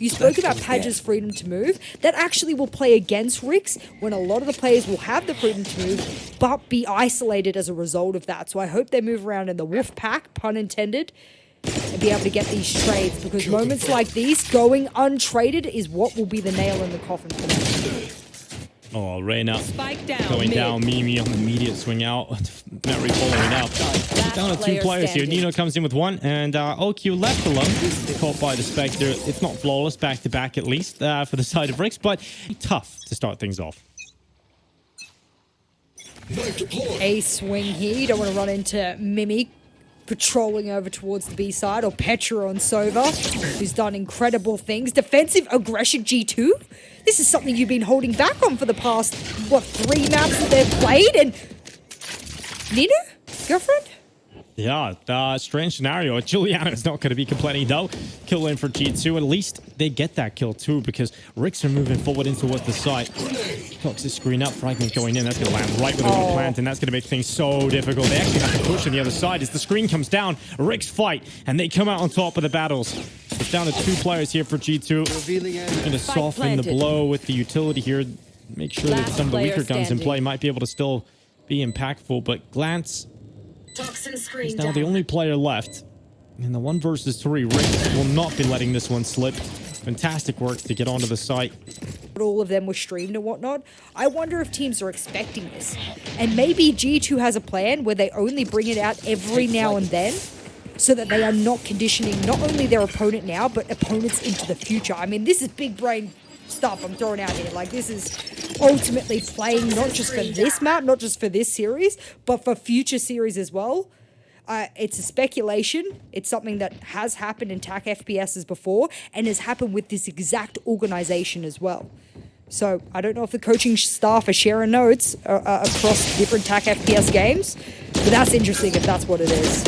You spoke about Padge's freedom to move. That actually will play against Rix when a lot of the players will have the freedom to move, but be isolated as a result of that. So I hope they move around in the wolf pack, pun intended, and be able to get these trades, because moments like these, going untraded is what will be the nail in the coffin for them. Oh, Raina going down. Mimi on the immediate swing out. Mary following up. Down to 2 players here. Ninou comes in with 1, and OYKU left alone. Caught by the Spectre. It's not flawless back-to-back at least for the side of Rix, but tough to start things off. A swing here. You don't want to run into Mimi patrolling over towards the B side, or Petra on Sova, who's done incredible things. Defensive aggression G2. This is something you've been holding back on for the past, what, 3 maps that they've played? And Ninou? Girlfriend? Yeah, strange scenario. Juliano is not going to be complaining though. Kill in for G2. At least they get that kill too, because Rix are moving forward into what the site. Toxic screen up, fragment going in. That's going to land right within the plant, and that's going to make things so difficult. They actually have to push on the other side as the screen comes down. Rix fight, and they come out on top of the battles. It's down to 2 players here for G2. Going to soften the blow with the utility here. Make sure that some of the weaker guns in play might be able to still be impactful, but Glance is now the only player left. In the 1 versus 3, Rix will not be letting this one slip. Fantastic work to get onto the site. All of them were streamed and whatnot. I wonder if teams are expecting this. And maybe G2 has a plan where they only bring it out every now and then, so that they are not conditioning not only their opponent now, but opponents into the future. I mean, this is big brain stuff I'm throwing out here. Like, this is ultimately playing not just for this map, not just for this series, but for future series as well. It's a speculation. It's something that has happened in TAC FPSs before, and has happened with this exact organization as well. So I don't know if the coaching staff are sharing notes across different TAC FPS games, but that's interesting if that's what it is.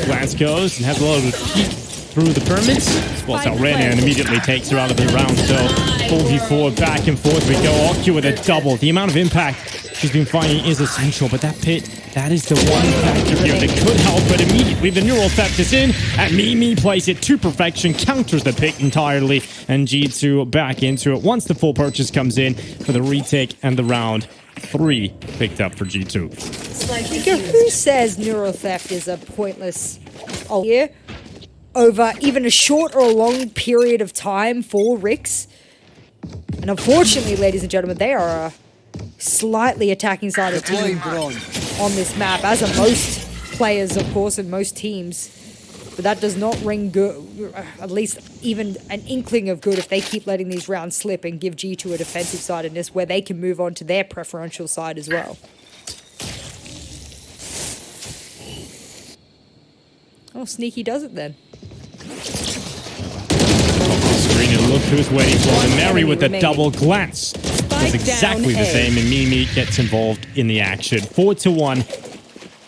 Glance goes and has a little peek through the pyramids. Spots out Raina and immediately takes her out of the round. So 4v4 back and forth we go. OYKU with a double. The amount of impact she's been finding is essential, but that pit, that is the one factor here that could help. But immediately the neural theft is in, and Mimi plays it to perfection, counters the pick entirely, and G2 back into it once the full purchase comes in for the retake, and the round 3 picked up for G2. Who says neural theft is a pointless here over even a short or a long period of time for Rix? And unfortunately, ladies and gentlemen, they are a slightly attacking side of team on this map, as are most players, of course, and most teams. But that does not ring good, at least even an inkling of good, if they keep letting these rounds slip and give G2 a defensive sidedness where they can move on to their preferential side as well. Oh, sneaky does it then. Screen, and look who's waiting for them. Mary with a double Glance. It's exactly the same, and Mimi gets involved in the action. 4-1.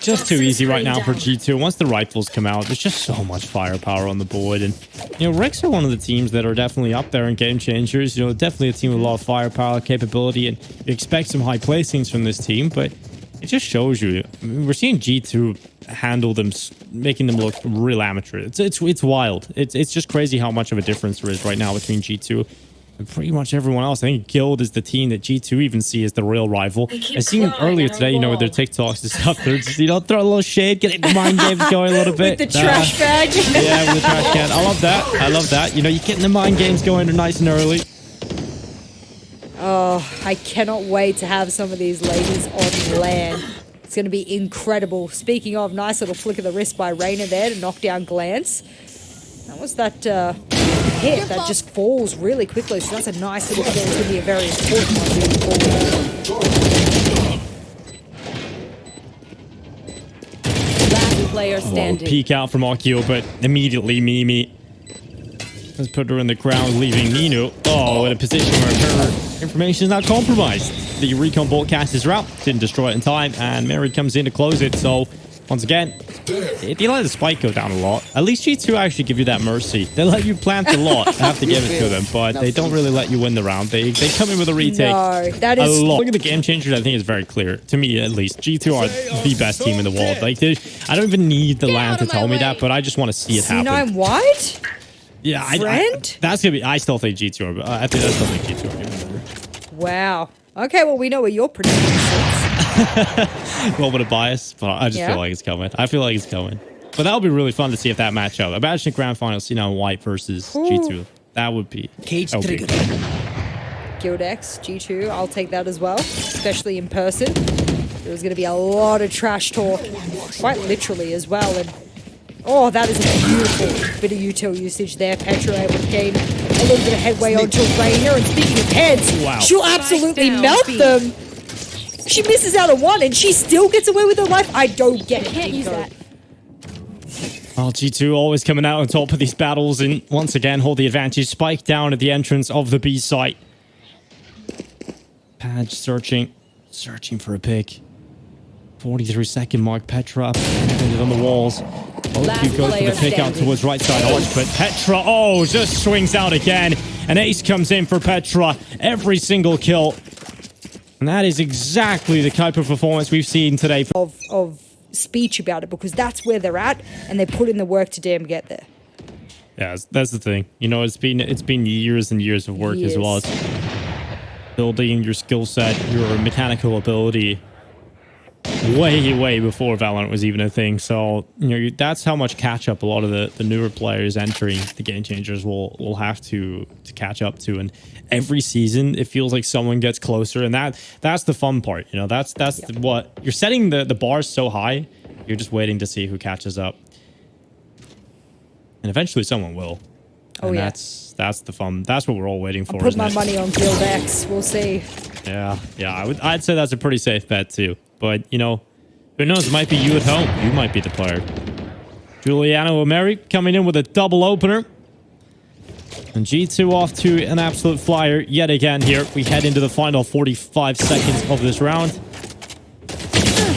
Just too easy right now for G2. Once the rifles come out, there's just so much firepower on the board. And, you know, Rix are one of the teams that are definitely up there in game changers. You know, definitely a team with a lot of firepower, capability, and you expect some high placings from this team, but it just shows you. I mean, we're seeing G2 handle them, making them look real amateur. It's wild. It's just crazy how much of a difference there is right now between G2 and pretty much everyone else. I think Guild is the team that G2 even see as the real rival. I seen earlier today, you know, with their TikToks and stuff, they're just, you know, throw a little shade, get the mind games going a little bit. With the trash bag. Yeah, with the trash can. I love that. I love that. You know, you're getting the mind games going nice and early. Oh, I cannot wait to have some of these ladies on land. It's going to be incredible. Speaking of, nice little flick of the wrist by Raina there to knock down Glance. That was that hit that just falls really quickly, so that's a nice little kill. It's going to be a very important one moving forward. Last player standing. Peek out from OYKU, but immediately Mimi has put her in the ground, leaving Ninou, in a position where her information is now compromised. The recon bolt casts her out, didn't destroy it in time, and Mary comes in to close it. So, once again, if you let the spike go down a lot, at least G2 actually give you that mercy. They let you plant a lot, I have to give it to them, but they don't really let you win the round. They come in with a retake. No, that is a lot. Look at the game changers, I think it's very clear, to me at least. G2 are the best team in the world. Like, I don't even need the land to tell me that, but I just want to see it happen. C9 wide? Yeah, Friend? that's gonna be. I still think G2 are. I still think G2 are gonna be better. Wow. Okay, well, we know where your prediction is. A little bit of bias, but I just feel like it's coming. I feel like it's coming. But that would be really fun to see if that matchup. Imagine the grand finals, White versus G2. That would be. Cage trigger. Guild X, G2, I'll take that as well, especially in person. There's going to be a lot of trash talk, quite literally as well. And oh, that is a beautiful bit of util usage there. Petra able to gain a little bit of headway onto Raina. And speaking of heads, she'll absolutely melt them. She misses out on one and she still gets away with her life. I don't get it. Can't use that. Well, G2 always coming out on top of these battles and once again hold the advantage. Spike down at the entrance of the B site. Padge searching for a pick. 43-second mark. Petra up on the walls. OYKU goes for the pick out towards right side arch, but Petra, just swings out again. An ace comes in for Petra. Every single kill. And that is exactly the type of performance we've seen today. Of speech about it, because that's where they're at and they put in the work to damn get there. Yeah, that's the thing. It's been years and years of work as well as building your skill set, your mechanical ability way before Valorant was even a thing. So that's how much catch up a lot of the newer players entering the Game Changers will have to catch up to. And every season it feels like someone gets closer, and that's the fun part. That's what you're setting the bars so high. You're just waiting to see who catches up, and eventually someone will. And that's the fun. That's what we're all waiting for. I'll put my money on Guild X. We'll see. Yeah. I'd say that's a pretty safe bet too. But who knows? It might be you at home. You might be the player. Juliano Mary coming in with a double opener. And G2 off to an absolute flyer yet again here. We head into the final 45 seconds of this round.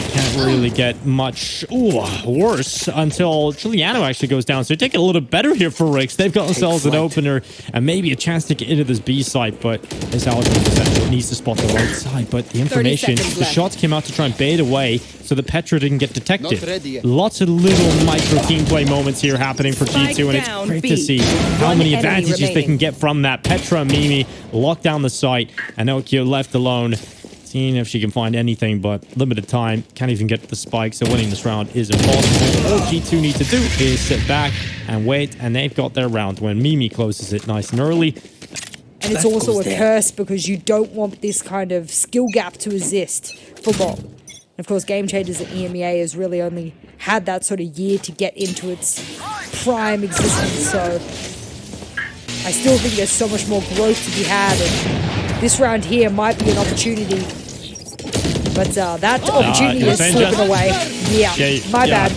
Can't really get much worse until Juliano actually goes down. So take it a little better here for Rix. They've got themselves an opener and maybe a chance to get into this B site, but this Algebra needs to spot the right side. But the information, the shots came out to try and bait away so that Petra didn't get detected. Lots of little micro team play moments here happening for G2, and it's great to see how many advantages they can get from that. Petra and Mimi lock down the site, and OYKU left alone. Seeing if she can find anything, but limited time. Can't even get the spike, so winning this round is impossible. All G2 need to do is sit back and wait, and they've got their round when Mimi closes it nice and early. And it's also a curse because you don't want this kind of skill gap to exist for bot. And of course, Game Changers at EMEA has really only had that sort of year to get into its prime existence, so I still think there's so much more growth to be had, and this round here might be an opportunity, but that opportunity is slipping away. Yeah, my bad.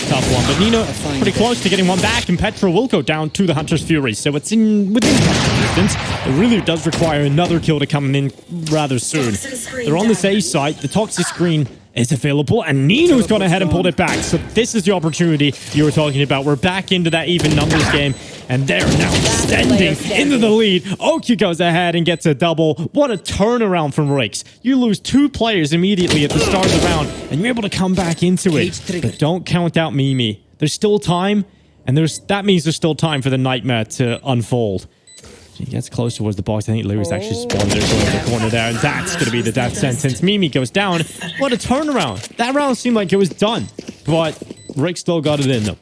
Tough one, but Ninou pretty close to getting one back, and Petra will go down to the Hunter's Fury, so it's within distance. It really does require another kill to come in rather soon. They're on this A site. The toxic screen is available, and Ninou's gone ahead and pulled it back. So this is the opportunity you were talking about. We're back into that even numbers game, and they're now extending into the lead. OYKU goes ahead and gets a double. What a turnaround from Rix. You lose 2 players immediately at the start of the round, and you're able to come back into it. But don't count out Mimi. There's still time, and that means there's still time for the nightmare to unfold. He gets close towards the box. I think Lewis actually spawned there towards the corner there, and that's going to be the death sentence. Mimi goes down. What a turnaround. That round seemed like it was done, but Rick still got it in them.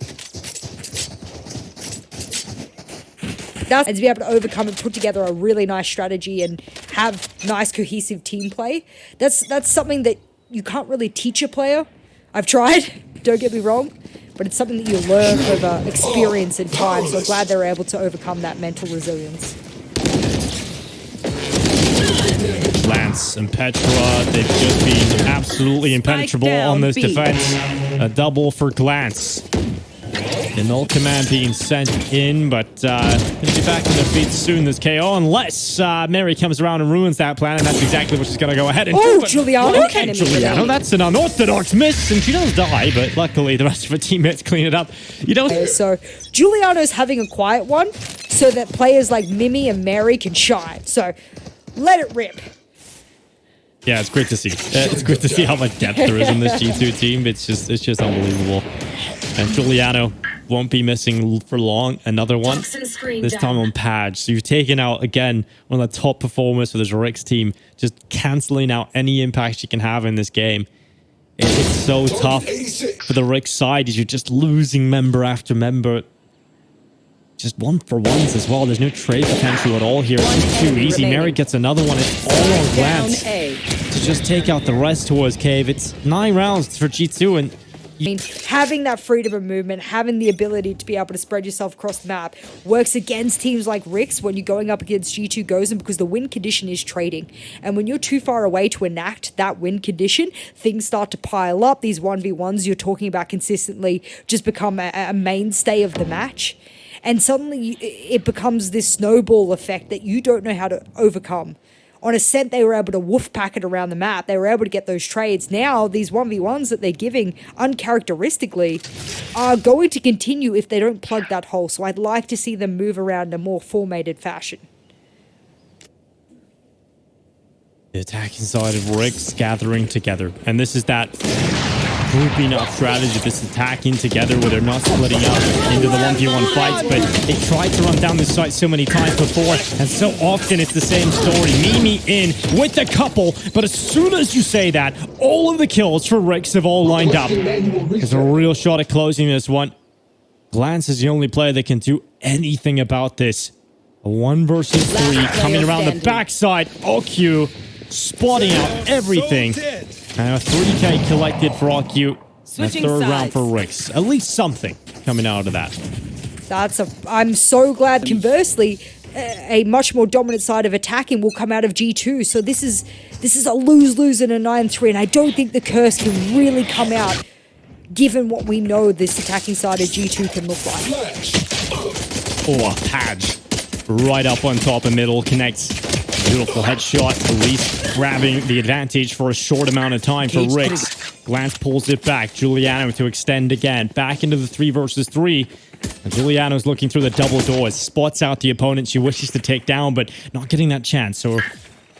And to be able to overcome and put together a really nice strategy and have nice cohesive team play, that's something that you can't really teach a player. I've tried, don't get me wrong, but it's something that you learn over experience and time, so I'm glad they're able to overcome that mental resilience. Lance and Petra, they've just been absolutely impenetrable on this defense. A double for Glance. The null command being sent in, but going to be back in the feet soon, this KO, unless Mary comes around and ruins that plan, and that's exactly what she's going to go ahead and do. Juliano! Okay, Juliano, that's an unorthodox miss, and she does die, but luckily the rest of her teammates clean it up. So Juliano's having a quiet one, so that players like Mimi and Mary can shine. So let it rip. Yeah, it's great to see. It's great to see how much depth there is in this G2 team. It's just unbelievable. And Juliano won't be missing for long. Another one, this time on Padge. So you've taken out, again, one of the top performers for this Rick's team, just cancelling out any impact you can have in this game. It's so tough for the Rick side. You're just losing member after member. Just 1-for-1s as well. There's no trade potential at all here. It's too easy. Mary gets another one. It's all on glance to just take out the rest towards Cave. It's 9 rounds for G2, and I mean, having that freedom of movement, having the ability to be able to spread yourself across the map works against teams like Rick's when you're going up against G2 Gozen, because the win condition is trading. And when you're too far away to enact that win condition, things start to pile up. These 1v1s you're talking about consistently just become a mainstay of the match. And suddenly it becomes this snowball effect that you don't know how to overcome. On Ascent, they were able to woof pack it around the map. They were able to get those trades. Now, these 1v1s that they're giving uncharacteristically are going to continue if they don't plug that hole. So I'd like to see them move around in a more formatted fashion. The attacking side of Rick's gathering together. And this is that grouping up strategy, this attacking together where they're not splitting up into the 1v1 fights, but they tried to run down this site so many times before, and so often it's the same story. Mimi in with the couple, but as soon as you say that, all of the kills for Rick's have all lined up. There's a real shot at closing this one. Glance is the only player that can do anything about this. A 1 versus 3 coming around the backside. OYKU spotting out everything. And a 3k collected for OYKU. A third round for Rick's. At least something coming out of that. I'm so glad. Conversely, a much more dominant side of attacking will come out of G2. So this is a lose-lose in a 9-3, and I don't think the curse can really come out given what we know this attacking side of G2 can look like. Oh, Padge right up on top and middle connects. Beautiful headshot, at least grabbing the advantage for a short amount of time for Rick's. Glance pulls it back. Juliano to extend again. Back into the 3 versus 3. And Juliano's looking through the double doors. Spots out the opponent she wishes to take down, but not getting that chance. So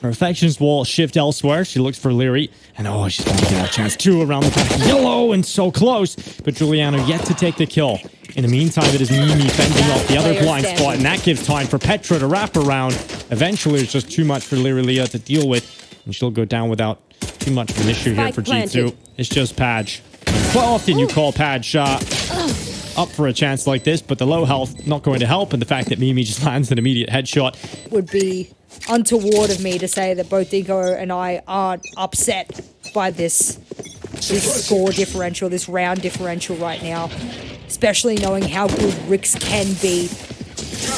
her affections will shift elsewhere. She looks for Liri. And oh, she's going to get that chance too around the back. Yellow and so close. But Juliano yet to take the kill. In the meantime, it is Mimi fending off the other blind spot, and that gives time for Petra to wrap around. Eventually, it's just too much for LiriLia to deal with, and she'll go down without too much of an issue here for G2. It's just Padge. Quite often you call Padge up for a chance like this, but the low health not going to help, and the fact that Mimi just lands an immediate headshot. Would be untoward of me to say that both Hugo and I aren't upset by this score differential, this round differential right now. Especially knowing how good Rick's can be,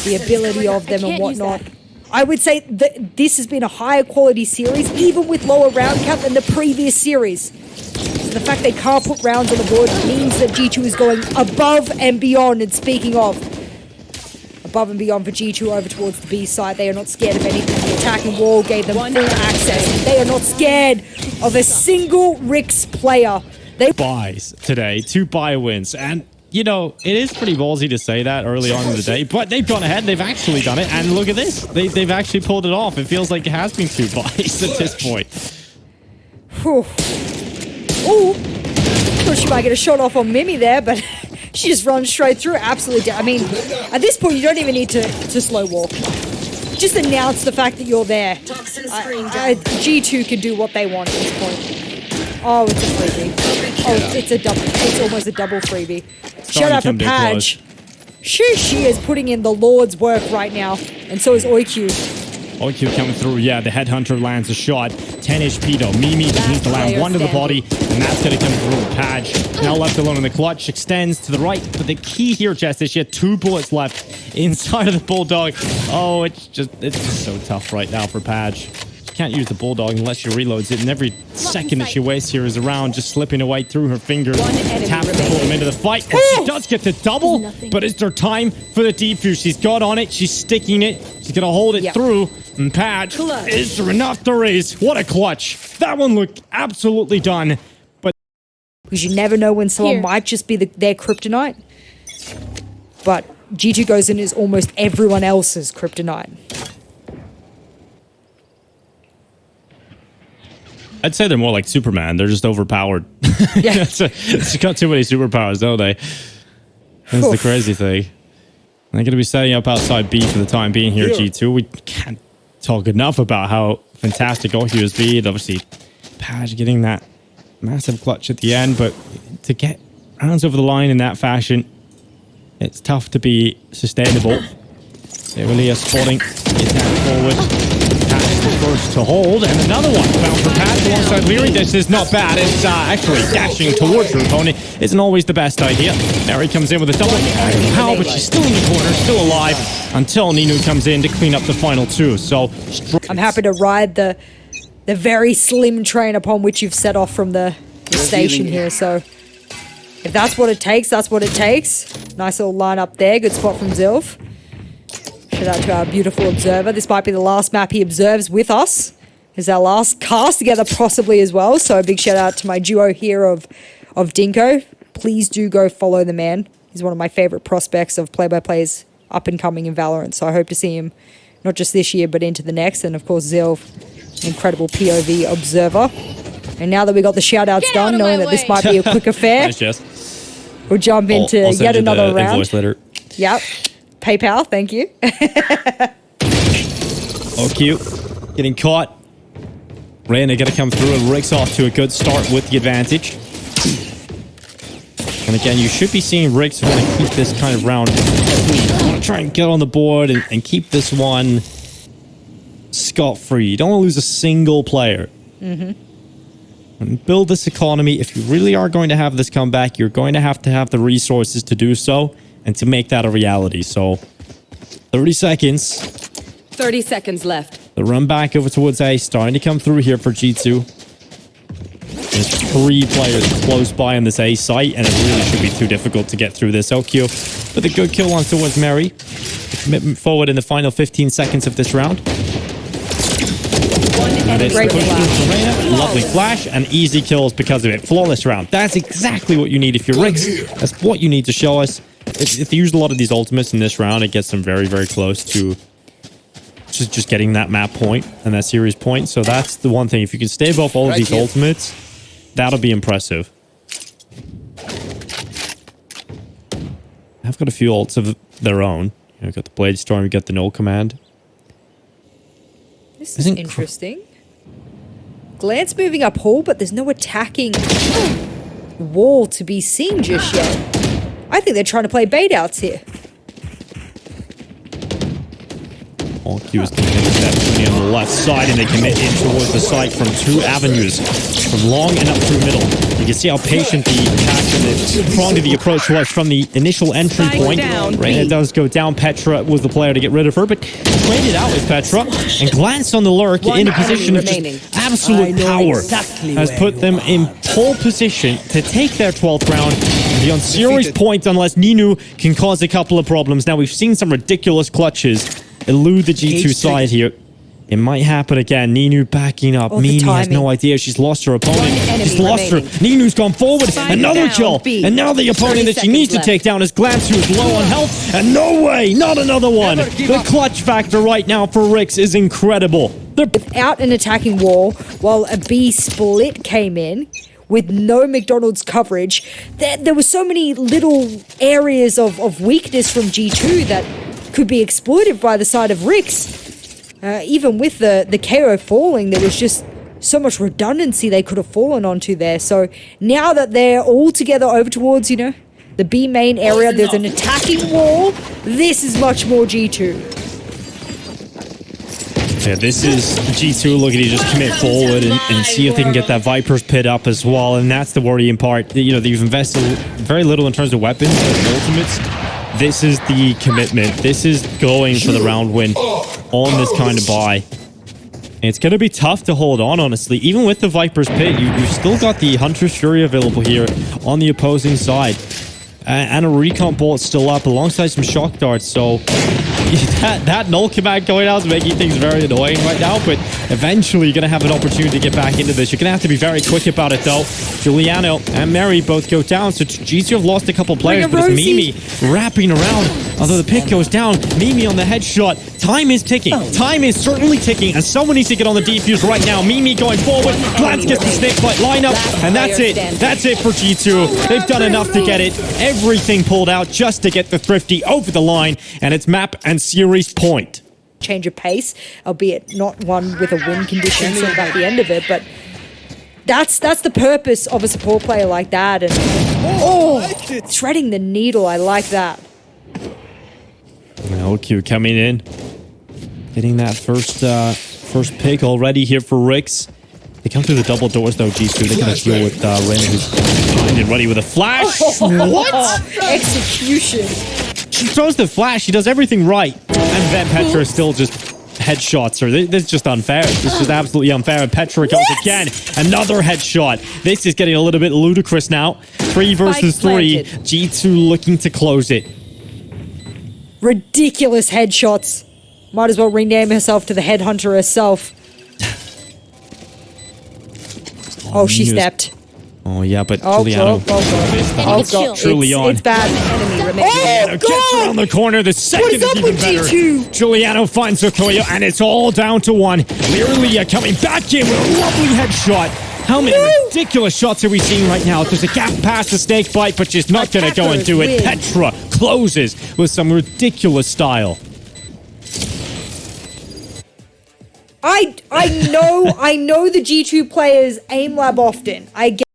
the ability of them and whatnot. I would say that this has been a higher quality series, even with lower round count than the previous series. The fact they can't put rounds on the board means that G2 is going above and beyond. And speaking of above and beyond for G2 over towards the B side, they are not scared of anything. The attacking wall gave them full access. They are not scared of a single Rick's player. They buys today, 2 buy wins, and you know, it is pretty ballsy to say that early on in the day, but they've gone ahead. They've actually done it, and look at this. They've actually pulled it off. It feels like it has been 2 buys at this point. Whew. Ooh. Thought she might get a shot off on Mimi there, but she just runs straight through. Absolutely. I mean, at this point, you don't even need to slow walk. Just announce the fact that you're there. G2 can do what they want at this point. Oh, it's a freebie. Oh, it's a double. It's almost a double freebie. Shout out for Padge. She is putting in the Lord's work right now, and so is OYKU. OYKU coming through. Yeah, the headhunter lands a shot. 10 HP though. Mimi just needs to land 1 to the body, and that's going to come through. Padge now left alone in the clutch, extends to the right, but the key here, Jess, is she had 2 bullets left inside of the Bulldog. Oh, it's just so tough right now for Padge. Can't use the Bulldog unless she reloads it, and every second that she wastes here is around just slipping away through her fingers. Tap to pull them into the fight, and she does get the double, but is there time for the defuse? She's got on it, she's sticking it, she's gonna hold it through, and Padge, is there enough to raise? What a clutch. That one looked absolutely done, but because you never know when someone might just be their kryptonite, but G2 Gozen is almost everyone else's kryptonite. I'd say they're more like Superman. They're just overpowered. Yeah. It's got too many superpowers, don't they? That's the crazy thing. They're going to be setting up outside B for the time being here, G2. We can't talk enough about how fantastic OYKU has been. Obviously, Padge getting that massive clutch at the end, but to get rounds over the line in that fashion, it's tough to be sustainable. LiriLia spotting the attack forward. Padge is the first to hold, and another one found for Padge alongside Leary. This is not bad. It's actually dashing towards her opponent isn't always the best idea. Mary comes in with a double. I don't know how, but she's still in the corner, still alive, until Ninou comes in to clean up the final two. So I'm happy to ride the very slim train upon which you've set off from the station here. So if that's what it takes, that's what it takes. Nice little line up there. Good spot from Zilf. Shout out to our beautiful observer. This might be the last map he observes with us. It's our last cast together possibly as well. So a big shout out to my duo here of Dinko. Please do go follow the man. He's one of my favorite prospects of play-by-plays up and coming in Valorant. So I hope to see him not just this year, but into the next. And of course, Zilf, an incredible POV observer. And now that we got the shout-outs done, knowing that this might be a quick affair, nice, Jess. We'll jump into yet another round. Invoice later. Yep. PayPal, thank you. OYKU getting caught. Raina going to come through, and Rick's off to a good start with the advantage. And again, you should be seeing Rick's want to keep this kind of round. Want to try and get on the board and keep this one scot-free. You don't want to lose a single player. And build this economy. If you really are going to have this comeback, you're going to have the resources to do so and to make that a reality. So 30 seconds. 30 seconds left. The run back over towards A starting to come through here for G2. There's 3 players close by on this A site, and it really should be too difficult to get through this. OYKU with a good kill on towards Mary. The commitment forward in the final 15 seconds of this round. And it's Great push through flash. for Raina. Lovely flash and easy kills because of it. Flawless round. That's exactly what you need if you're Riggs. That's what you need to show us. If you use a lot of these ultimates in this round, it gets them very, very close to just getting that map point and that series point. So that's the one thing. If you can stay above all of these ultimates, that'll be impressive. I've got a few ults of their own. We've got the Blade Storm, we've got the Null Command. This is interesting. Glance moving up hall, but there's no attacking wall to be seen just yet. I think they're trying to play bait outs here. OYKU is committing exceptionally on the left side, and they commit in towards the site from 2 avenues, from long and up through middle. You can see how patient the attack and the prong of the approach was from the initial entry point. Raina does go down. Petra was the player to get rid of her, but traded out with Petra and glanced on the lurk in a position of just absolute power. Has put them in pole position to take their 12th round and be on series point unless Ninou can cause a couple of problems. Now, we've seen some ridiculous clutches elude the G2 side here. It might happen again. Ninou backing up. Mimi has no idea. She's lost her opponent. She's lost her. Ninou's gone forward. Another kill. And now the opponent that she needs to take down is Glance, who is low on health. And no way, not another one. The clutch factor right now for Rix is incredible. Without an attacking wall, while a B split came in with no McDonald's coverage, there were so many little areas of weakness from G2 that could be exploited by the side of Rix. Even with the KO falling, there was just so much redundancy they could have fallen onto there. So now that they're all together over towards, the B main area, there's an attacking wall. This is much more G2. Yeah, this is G2 looking to just commit forward and see if they can get that Viper's Pit up as well. And that's the worrying part. They've invested very little in terms of weapons and ultimates. This is the commitment. This is going for the round win on this kind of buy. And it's going to be tough to hold on, honestly. Even with the Viper's Pit, you've still got the Hunter's Fury available here on the opposing side. And a recon bolt still up alongside some shock darts. So that null command going out is making things very annoying right now, but eventually you're going to have an opportunity to get back into this. You're going to have to be very quick about it, though. Juliano and Mary both go down, so Georgiou have lost a couple players, but it's Mimi wrapping around. Although the pick goes down, Mimi on the headshot. Time is ticking. Time is certainly ticking, and someone needs to get on the defuse right now. Mimi going forward. Glance gets the snake bite lineup, and that's it. That's it for G2. They've done enough to get it. Everything pulled out just to get the Thrifty over the line, and it's map and series point. Change of pace, albeit not one with a win condition sort of at the end of it, but that's the purpose of a support player like that. And threading the needle, I like that. OYKU coming in, getting that first pick already here for Rix. They come through the double doors though, G2. They're going to deal with Raina, who's behind and ready with a flash. What? Execution. She throws the flash. She does everything right. And then Petra still just headshots her. This is just unfair. This is just absolutely unfair. And Petra goes again. Another headshot. This is getting a little bit ludicrous now. 3 versus 3. G2 looking to close it. Ridiculous headshots. Might as well rename herself to the headhunter herself. Oh, she stepped. Oh, yeah, but Juliano. Oh, God. Truly on. It's bad. Juliano gets around the corner. The second is even better. G2? Juliano finds Okoye, and it's all down to 1. LiriLia coming back in with a lovely headshot. How many ridiculous shots are we seeing right now? There's a gap past the snake bite, but she's not going to go and do it. Petra closes with some ridiculous style. I know the G2 players aim lab often. I get